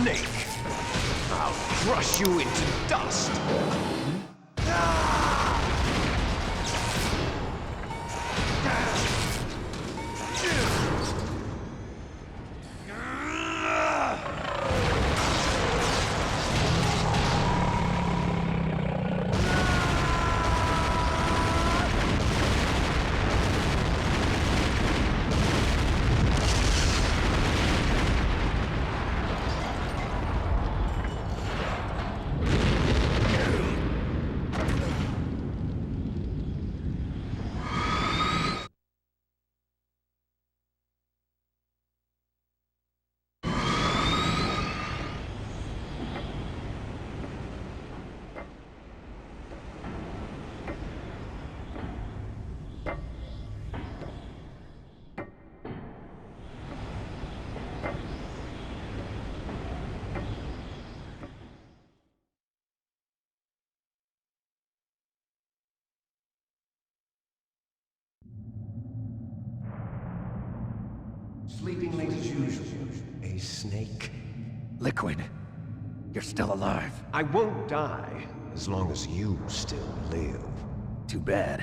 snake! I'll crush you into dust! Sleeping late as usual. A snake. Liquid, you're still alive. I won't die as long as you still live. Too bad.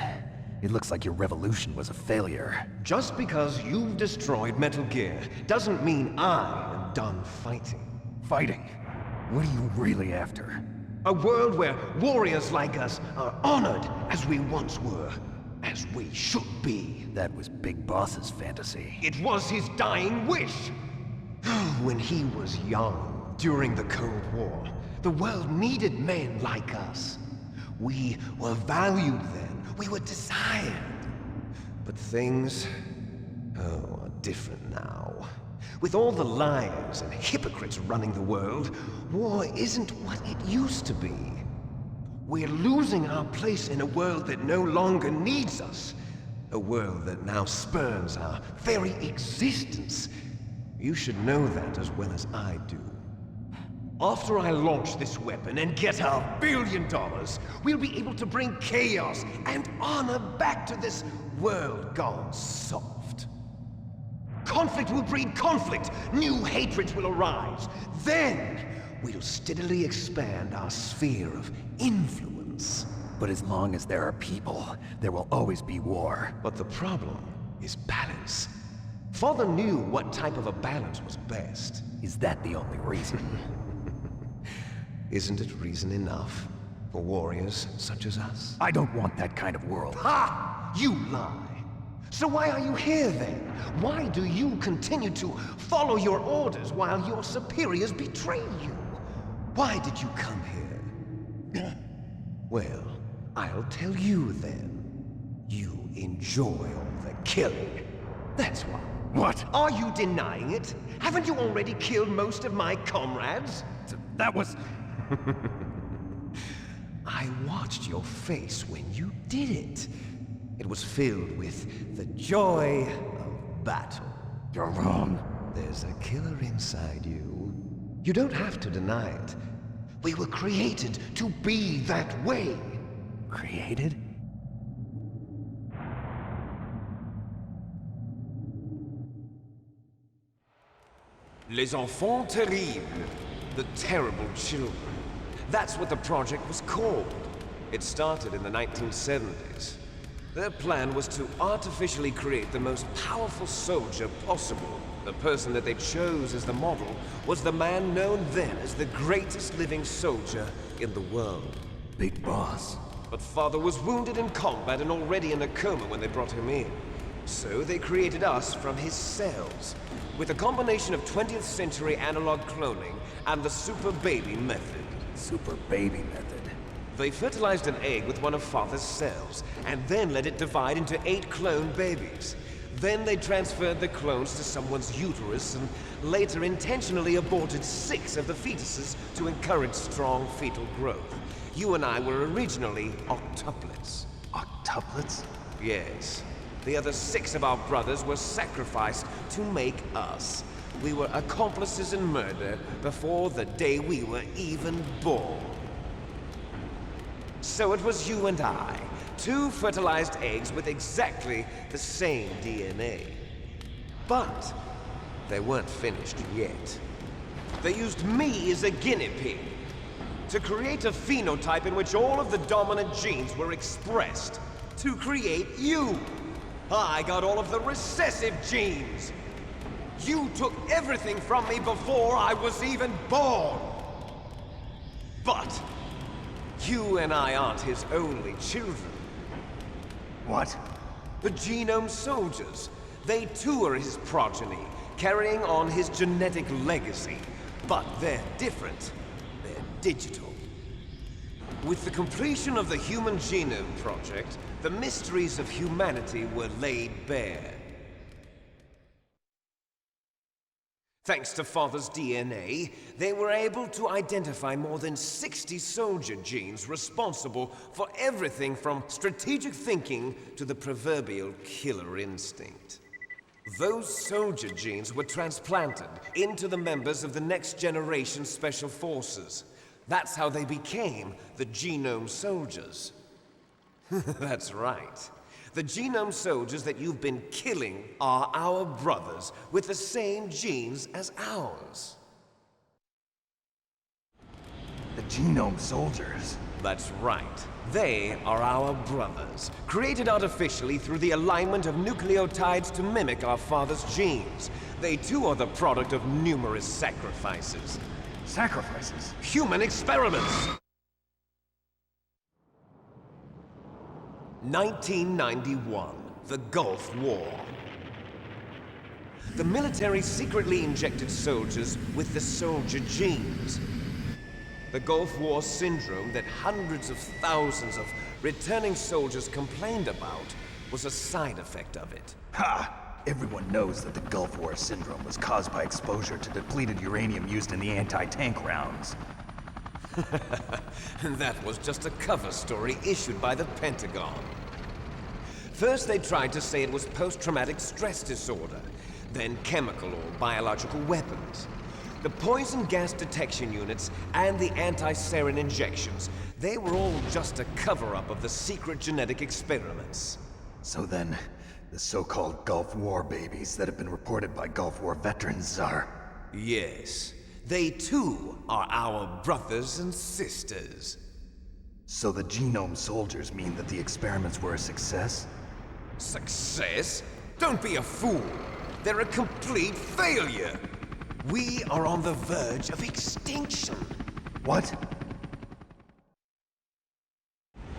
It looks like your revolution was a failure. Just because you've destroyed Metal Gear doesn't mean I am done fighting. Fighting? What are you really after? A world where warriors like us are honored as we once were, as we should be. That was Big Boss's fantasy. It was his dying wish! When he was young, during the Cold War, the world needed men like us. We were valued then. We were desired. But things, are different now. With all the liars and hypocrites running the world, war isn't what it used to be. We're losing our place in a world that no longer needs us. A world that now spurns our very existence. You should know that as well as I do. After I launch this weapon and get our $1 billion, we'll be able to bring chaos and honor back to this world gone soft. Conflict will breed conflict. New hatreds will arise. Then, we'll steadily expand our sphere of influence. But as long as there are people, there will always be war. But the problem is balance. Father knew what type of a balance was best. Is that the only reason? Isn't it reason enough for warriors such as us? I don't want that kind of world. Ha! You lie! So why are you here then? Why do you continue to follow your orders while your superiors betray you? Why did you come here? Well, I'll tell you then. You enjoy all the killing. That's why. What? Are you denying it? Haven't you already killed most of my comrades? That was... I watched your face when you did it. It was filled with the joy of battle. You're wrong. There's a killer inside you. You don't have to deny it. We were created to be that way. Created? Les enfants terribles. The terrible children. That's what the project was called. It started in the 1970s. Their plan was to artificially create the most powerful soldier possible. The person that they chose as the model was the man known then as the greatest living soldier in the world. Big Boss. But Father was wounded in combat and already in a coma when they brought him in. So they created us from his cells, with a combination of 20th century analog cloning and the super baby method. Super baby method. They fertilized an egg with one of Father's cells, and then let it divide into 8 clone babies. Then they transferred the clones to someone's uterus and later intentionally aborted 6 of the fetuses to encourage strong fetal growth. You and I were originally octuplets. Octuplets? Yes. The other 6 of our brothers were sacrificed to make us. We were accomplices in murder before the day we were even born. So it was you and I, 2 fertilized eggs with exactly the same DNA. But they weren't finished yet. They used me as a guinea pig to create a phenotype in which all of the dominant genes were expressed. To create you. I got all of the recessive genes. You took everything from me before I was even born. But you and I aren't his only children. What? The Genome Soldiers. They too are his progeny, carrying on his genetic legacy. But they're different. They're digital. With the completion of the Human Genome Project, the mysteries of humanity were laid bare. Thanks to Father's DNA, they were able to identify more than 60 soldier genes responsible for everything from strategic thinking to the proverbial killer instinct. Those soldier genes were transplanted into the members of the next generation Special Forces. That's how they became the Genome Soldiers. That's right. The Genome Soldiers that you've been killing are our brothers with the same genes as ours. The Genome Soldiers? That's right. They are our brothers, created artificially through the alignment of nucleotides to mimic our father's genes. They too are the product of numerous sacrifices. Sacrifices? Human experiments! 1991, the Gulf War. The military secretly injected soldiers with the soldier genes. The Gulf War syndrome that hundreds of thousands of returning soldiers complained about was a side effect of it. Ha! Everyone knows that the Gulf War syndrome was caused by exposure to depleted uranium used in the anti-tank rounds. That was just a cover story issued by the Pentagon. First they tried to say it was post-traumatic stress disorder, then chemical or biological weapons. The poison gas detection units and the anti-sarin injections, they were all just a cover-up of the secret genetic experiments. So then, the so-called Gulf War babies that have been reported by Gulf War veterans are... Yes. They too are our brothers and sisters. So the Genome Soldiers mean that the experiments were a success? Success? Don't be a fool. They're a complete failure. We are on the verge of extinction. What?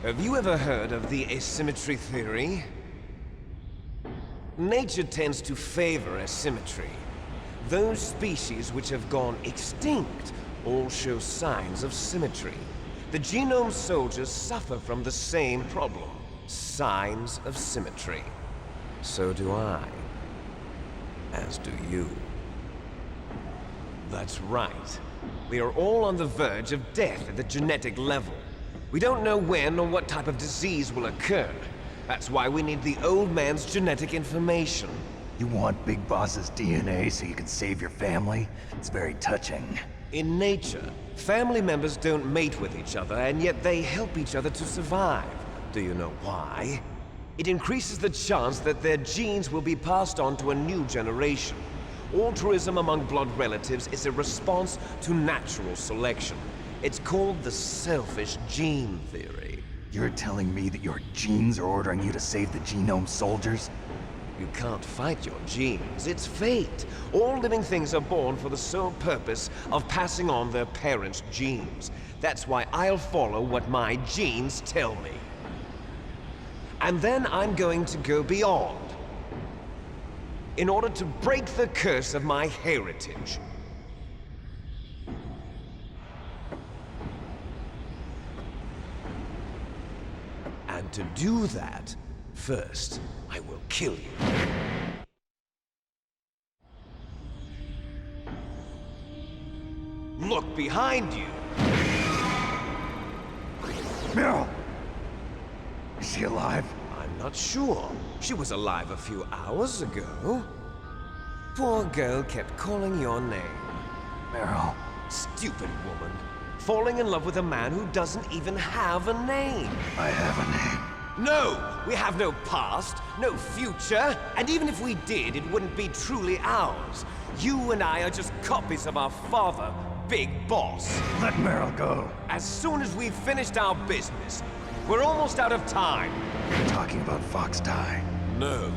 Have you ever heard of the asymmetry theory? Nature tends to favor asymmetry. Those species which have gone extinct all show signs of symmetry. The Genome Soldiers suffer from the same problem. Signs of symmetry. So do I. As do you. That's right. We are all on the verge of death at the genetic level. We don't know when or what type of disease will occur. That's why we need the old man's genetic information. You want Big Boss's DNA so you can save your family? It's very touching. In nature, family members don't mate with each other, and yet they help each other to survive. Do you know why? It increases the chance that their genes will be passed on to a new generation. Altruism among blood relatives is a response to natural selection. It's called the selfish gene theory. You're telling me that your genes are ordering you to save the Genome Soldiers? You can't fight your genes. It's fate. All living things are born for the sole purpose of passing on their parents' genes. That's why I'll follow what my genes tell me. And then I'm going to go beyond. In order to break the curse of my heritage. And to do that, first, I will kill you. Look behind you! Meryl! Is she alive? I'm not sure. She was alive a few hours ago. Poor girl kept calling your name. Meryl. Stupid woman. Falling in love with a man who doesn't even have a name. I have a name. No! We have no past, no future, and even if we did, it wouldn't be truly ours. You and I are just copies of our father, Big Boss. Let Meryl go. As soon as we've finished our business, we're almost out of time. You're talking about Fox Die. No.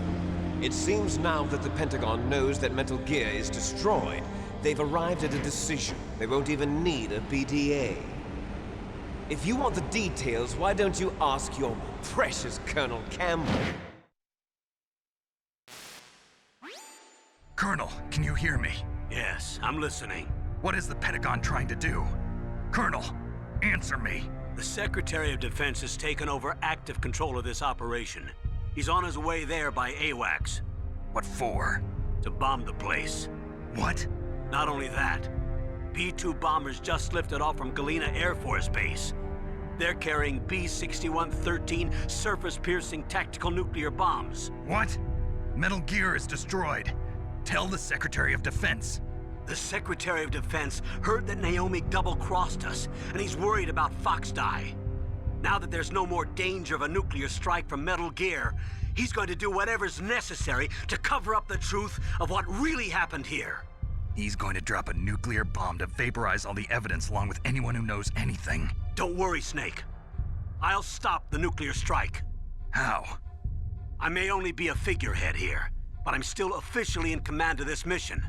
It seems now that the Pentagon knows that Metal Gear is destroyed, they've arrived at a decision. They won't even need a PDA. If you want the details, why don't you ask your precious Colonel Campbell? Colonel, can you hear me? Yes, I'm listening. What is the Pentagon trying to do? Colonel, answer me. The Secretary of Defense has taken over active control of this operation. He's on his way there by AWACS. What for? To bomb the place. What? Not only that, B-2 bombers just lifted off from Galena Air Force Base. They're carrying B-6113 surface-piercing tactical nuclear bombs. What? Metal Gear is destroyed. Tell the Secretary of Defense. The Secretary of Defense heard that Naomi double-crossed us, and he's worried about Fox Die. Now that there's no more danger of a nuclear strike from Metal Gear, he's going to do whatever's necessary to cover up the truth of what really happened here. He's going to drop a nuclear bomb to vaporize all the evidence along with anyone who knows anything. Don't worry, Snake. I'll stop the nuclear strike. How? I may only be a figurehead here, but I'm still officially in command of this mission.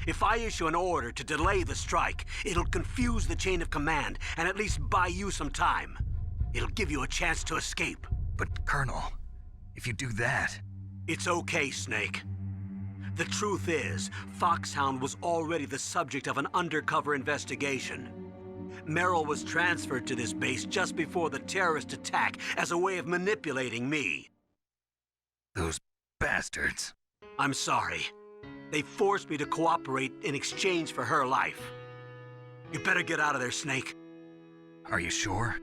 If I issue an order to delay the strike, it'll confuse the chain of command and at least buy you some time. It'll give you a chance to escape. But, Colonel, if you do that... It's okay, Snake. The truth is, Foxhound was already the subject of an undercover investigation. Meryl was transferred to this base just before the terrorist attack as a way of manipulating me. Those bastards. I'm sorry. They forced me to cooperate in exchange for her life. You better get out of there, Snake. Are you sure?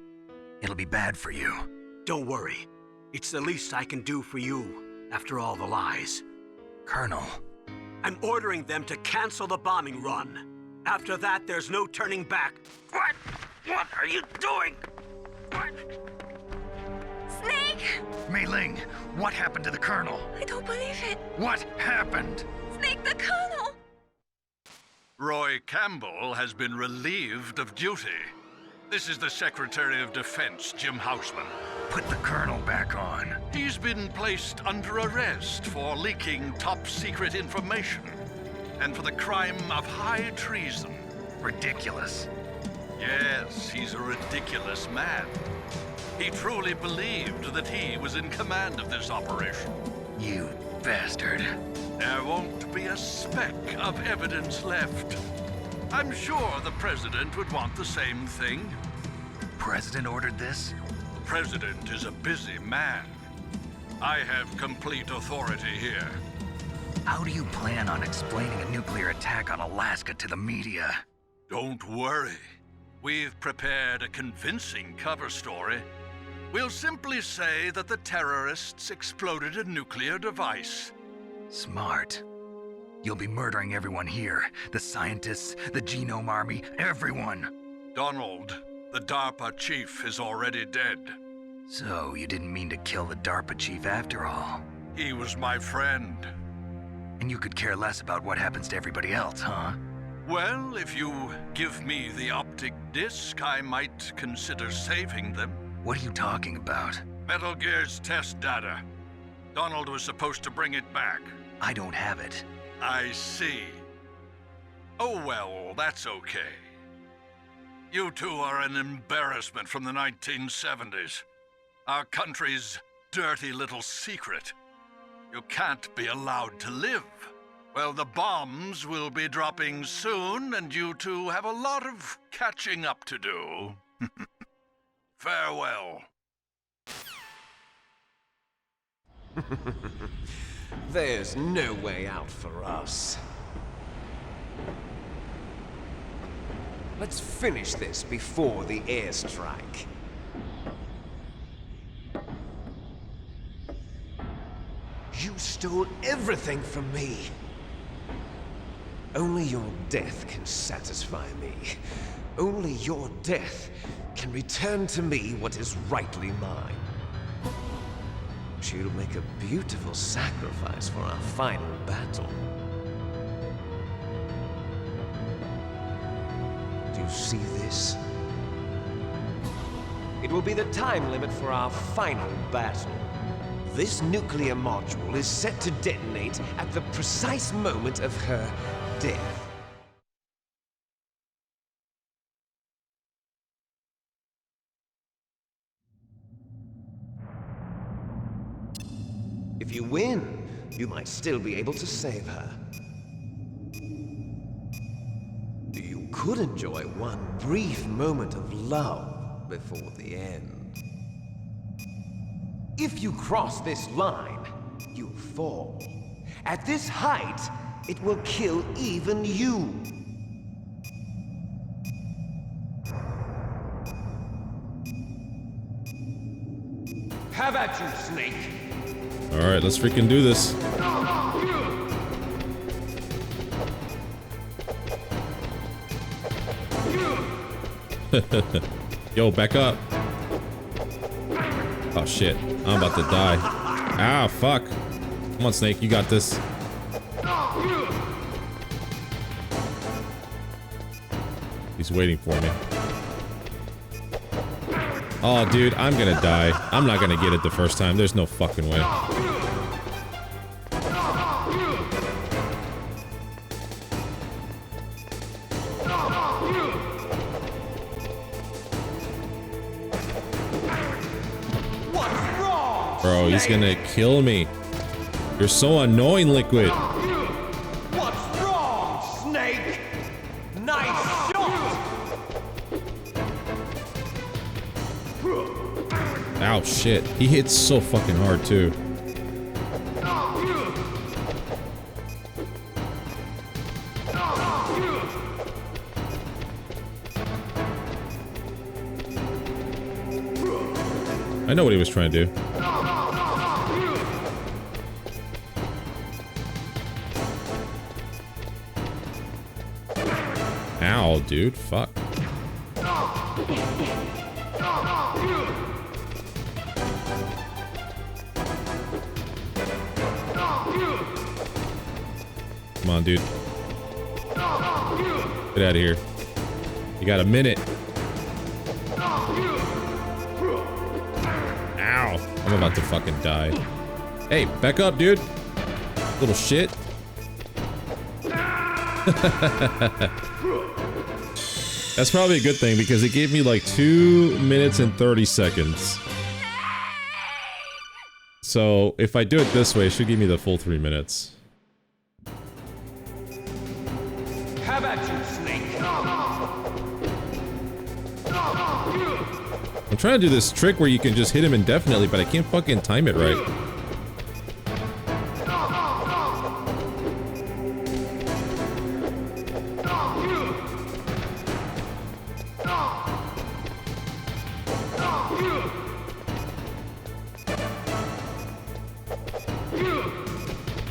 It'll be bad for you. Don't worry. It's the least I can do for you, after all the lies. Colonel. I'm ordering them to cancel the bombing run. After that, there's no turning back. What? What are you doing? What? Snake! Mei Ling, what happened to the Colonel? I don't believe it. What happened? Snake the Colonel! Roy Campbell has been relieved of duty. This is the Secretary of Defense, Jim Houseman. Put the Colonel back on. He's been placed under arrest for leaking top-secret information and for the crime of high treason. Ridiculous. Yes, he's a ridiculous man. He truly believed that he was in command of this operation. You bastard. There won't be a speck of evidence left. I'm sure the President would want the same thing. President ordered this? President is a busy man. I have complete authority here. How do you plan on explaining a nuclear attack on Alaska to the media? Don't worry. We've prepared a convincing cover story. We'll simply say that the terrorists exploded a nuclear device. Smart. You'll be murdering everyone here. The scientists, the Genome Army, everyone. Donald, the DARPA chief, is already dead. So you didn't mean to kill the DARPA chief after all. He was my friend. And you could care less about what happens to everybody else, huh? Well, if you give me the optic disc, I might consider saving them. What are you talking about? Metal Gear's test data. Donald was supposed to bring it back. I don't have it. I see. Oh well, that's okay. You two are an embarrassment from the 1970s. Our country's dirty little secret. You can't be allowed to live. Well, the bombs will be dropping soon, and you two have a lot of catching up to do. Farewell. There's no way out for us. Let's finish this before the airstrike. You stole everything from me. Only your death can satisfy me. Only your death can return to me what is rightly mine. She'll make a beautiful sacrifice for our final battle. Do you see this? It will be the time limit for our final battle. This nuclear module is set to detonate at the precise moment of her death. If you win, you might still be able to save her. You could enjoy one brief moment of love before the end. If you cross this line, you'll fall. At this height, it will kill even you. Have at you, Snake. Alright, let's freaking do this. Yo, back up. Oh shit, I'm about to die. Ah, fuck. Come on, Snake, you got this. He's waiting for me. Oh, dude, I'm gonna die. I'm not gonna get it the first time. There's no fucking way. Bro, he's gonna kill me. You're so annoying, Liquid. What's wrong, Snake? Nice shot! Ow, shit. He hits so fucking hard, too. I know what he was trying to do. Ow, dude. Fuck. Come on, dude. Get out of here. You got a minute. Ow. I'm about to fucking die. Hey, back up, dude. Little shit. That's probably a good thing because it gave me like 2 minutes and 30 seconds. So if I do it this way, it should give me the full 3 minutes. Have at you, Snake. I'm trying to do this trick where you can just hit him indefinitely, but I can't fucking time it right.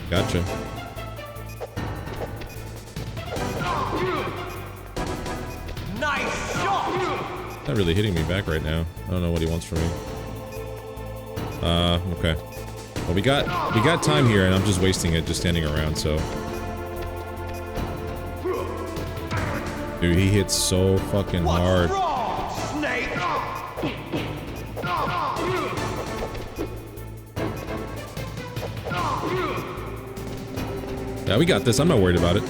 Gotcha. Nice shot! Not really hitting me back right now. I don't know what he wants from me. Okay. Well, we got time here, and I'm just wasting it, just standing around. So, dude, he hits so fucking hard. What's wrong, Snake? Yeah, we got this. I'm not worried about it.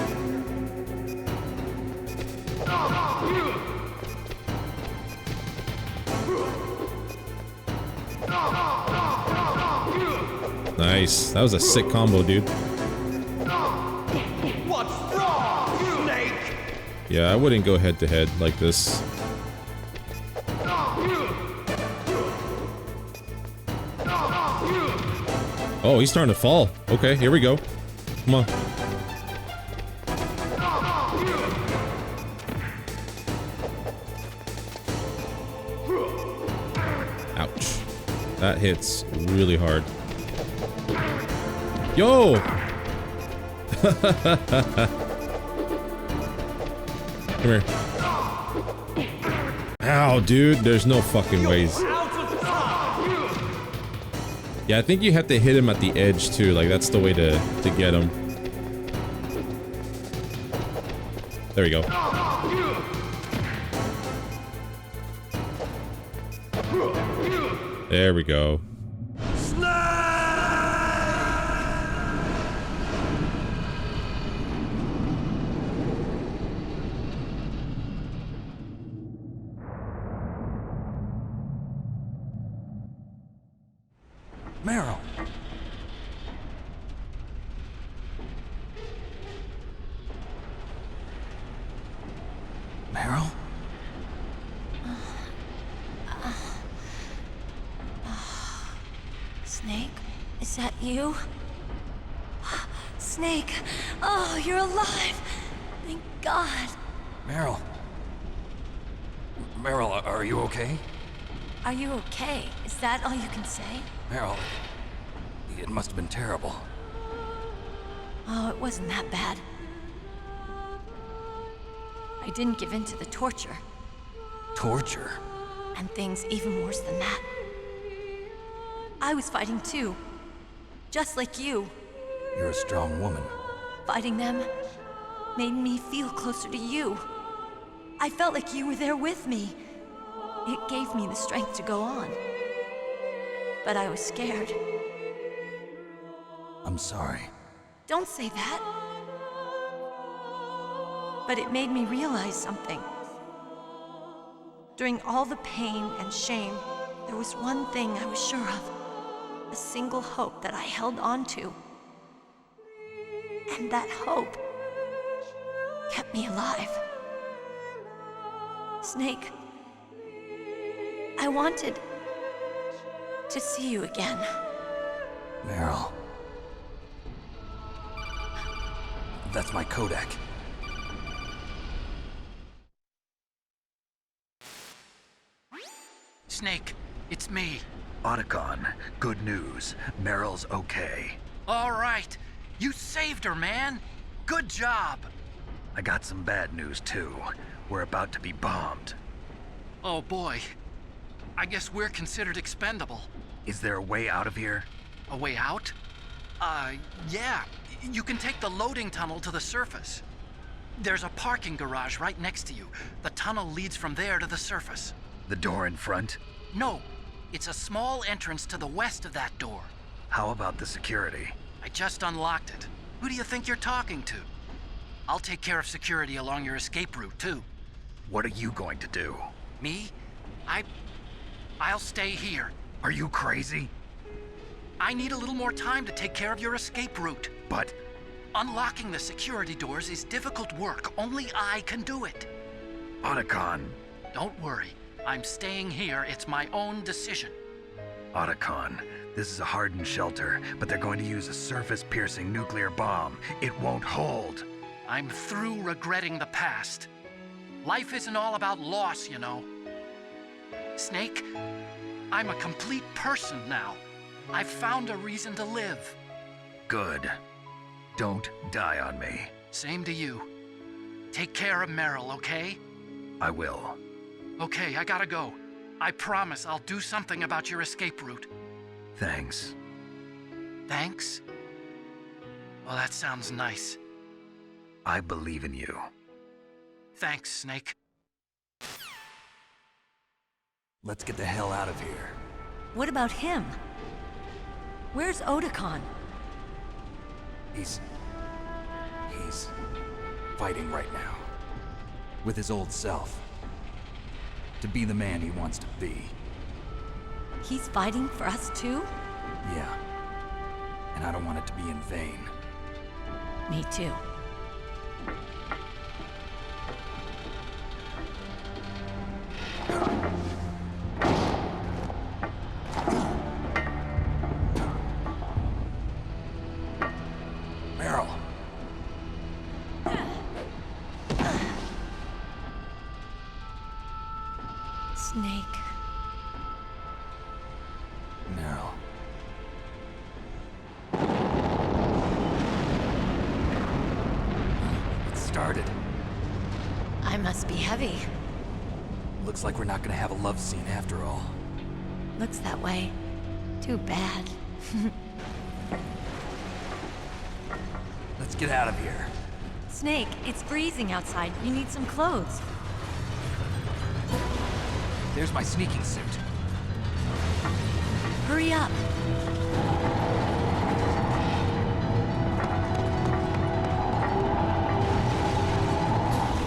Nice. That was a sick combo, dude. What's wrong, Snake? Yeah, I wouldn't go head to head like this. Oh, he's starting to fall. Okay, here we go. Come on. Ouch. That hits really hard. Yo! Come here. Ow, dude. There's no fucking ways. Yeah, I think you have to hit him at the edge too. Like that's the way to get him. There we go. There we go. Meryl. Meryl? Snake, is that you? Snake, oh, you're alive. Thank God. Meryl. Meryl, are you okay? Are you okay? Is that all you can say? Meryl, it must have been terrible. Oh, it wasn't that bad. I didn't give in to the torture. Torture? And things even worse than that. I was fighting too. Just like you. You're a strong woman. Fighting them made me feel closer to you. I felt like you were there with me. It gave me the strength to go on. But I was scared. I'm sorry. Don't say that. But it made me realize something. During all the pain and shame, there was one thing I was sure of. A single hope that I held on to. And that hope kept me alive. Snake, I wanted to see you again. Meryl. That's my Kodak. Snake, it's me. Otacon, good news. Meryl's okay. All right. You saved her, man. Good job. I got some bad news, too. We're about to be bombed. Oh, boy. I guess we're considered expendable. Is there a way out of here? A way out? Yeah. You can take the loading tunnel to the surface. There's a parking garage right next to you. The tunnel leads from there to the surface. The door in front? No. It's a small entrance to the west of that door. How about the security? I just unlocked it. Who do you think you're talking to? I'll take care of security along your escape route, too. What are you going to do? Me? I'll stay here. Are you crazy? I need a little more time to take care of your escape route. But... Unlocking the security doors is difficult work. Only I can do it. Otacon. Don't worry. I'm staying here. It's my own decision. Otacon, this is a hardened shelter, but they're going to use a surface-piercing nuclear bomb. It won't hold. I'm through regretting the past. Life isn't all about loss, you know. Snake, I'm a complete person now. I've found a reason to live. Good. Don't die on me. Same to you. Take care of Meryl, okay? I will. Okay, I gotta go. I promise I'll do something about your escape route. Thanks. Thanks? Well, that sounds nice. I believe in you. Thanks, Snake. Let's get the hell out of here. What about him? Where's Otacon? He's fighting right now. With his old self. To be the man he wants to be. He's fighting for us too? Yeah. And I don't want it to be in vain. Me too. Meryl. Snake. Meryl. It started. I must be heavy. Looks like we're not gonna have a love scene after all. Looks that way. Too bad. Let's get out of here. Snake, it's freezing outside. You need some clothes. There's my sneaking suit. Hurry up.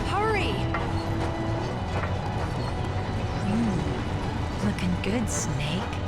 Hurry! Looking good, Snake.